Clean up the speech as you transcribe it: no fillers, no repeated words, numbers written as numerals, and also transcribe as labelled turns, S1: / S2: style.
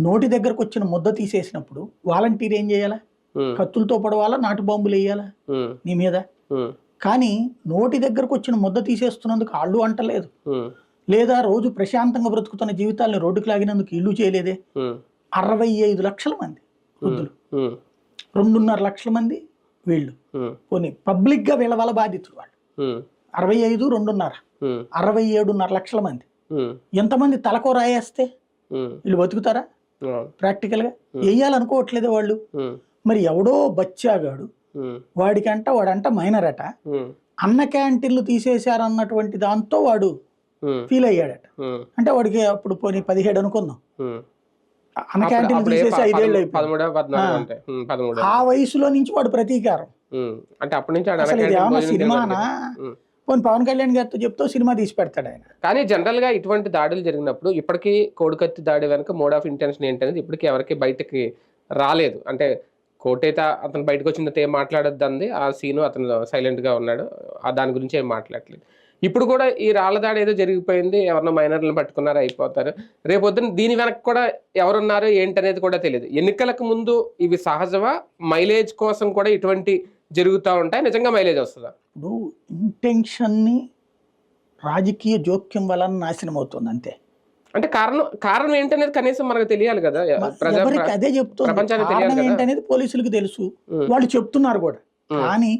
S1: నోటి దగ్గరకు వచ్చిన ముద్ద తీసేసినప్పుడు వాలంటీర్ ఏం చేయాలా? కత్తులతో పొడవాలా, నాటు బాంబులు వేయాలా నీ మీద? కానీ నోటి దగ్గరకు వచ్చిన ముద్ద తీసేస్తున్నందుకు వాళ్ళు అంటలేదు, లేదా రోజు ప్రశాంతంగా బ్రతుకుతున్న జీవితాలను రోడ్డుకు లాగినందుకు ఇల్లు చేయలేదే. 65 లక్షల మంది వృద్ధులు, 2.5 లక్షల మంది వీళ్ళు, పోనీ పబ్లిక్ గా వీళ్ళ వల్ల బాధితులు వాళ్ళు 65, 2.5, 67.5 లక్షల మంది. ఎంతమంది తలకో రాయేస్తే వీళ్ళు బతుకుతారా? ప్రాక్టికల్ గా వేయాలనుకోవట్లేదే వాళ్ళు. మరి ఎవడో బచ్చాగాడు వాడంట మైనర్ అట, అన్న క్యాంటీన్లు తీసేశారన్నటువంటి దాంతో వాడు ఫీల్ అయ్యాడట. అంటే వాడికి అప్పుడు పోనీ 17 అనుకుందాం, అన్న క్యాంటీన్లు తీసేసి 5 ఏళ్ళు అయిపోయింది. ఆ వయసులో నుంచి వాడు ప్రతీకారం. అసలు ఇది ఏమన్నా సినిమానా? పోనీ పవన్ కళ్యాణ్ గారితో చెప్తూ సినిమా తీసి పెడతాడు ఆయన.
S2: కానీ జనరల్ గా ఇటువంటి దాడులు జరిగినప్పుడు ఇప్పటికీ కోడికత్తి దాడి వెనక మోడ్ ఆఫ్ ఇంటెన్షన్ ఏంటనేది ఇప్పటికీ ఎవరికి బయటకి రాలేదు. అంటే కోటైతే అతను బయటకు వచ్చిన ఏం మాట్లాడొద్దు అంది ఆ సీను, అతను సైలెంట్ గా ఉన్నాడు, దాని గురించి ఏం మాట్లాడలేదు. ఇప్పుడు కూడా ఈ రాళ్ల దాడి ఏదో జరిగిపోయింది, ఎవరినో మైనర్లను పట్టుకున్నారు, అయిపోతారు. రేపొద్దున దీని వెనక కూడా ఎవరున్నారు ఏంటనేది కూడా తెలియదు. ఎన్నికలకు ముందు ఇవి సహజమా, మైలేజ్ కోసం కూడా ఇటువంటి జరుగుతూ ఉంటాయి, నిజంగా మైలేజ్ వస్తుందా?
S1: ఇప్పుడు ఇంటెన్షన్ ని రాజకీయ జోక్యం వలన నాశనం అవుతుంది అంతే.
S2: అంటే కారణం ఏంటనేది కనీసం మనకు తెలియాలి కదా,
S1: ఎవరికి అదే చెప్తుంది. కారణం ఏంటనేది పోలీసులకు తెలుసు, వాళ్ళు చెప్తున్నారు కూడా. కానీ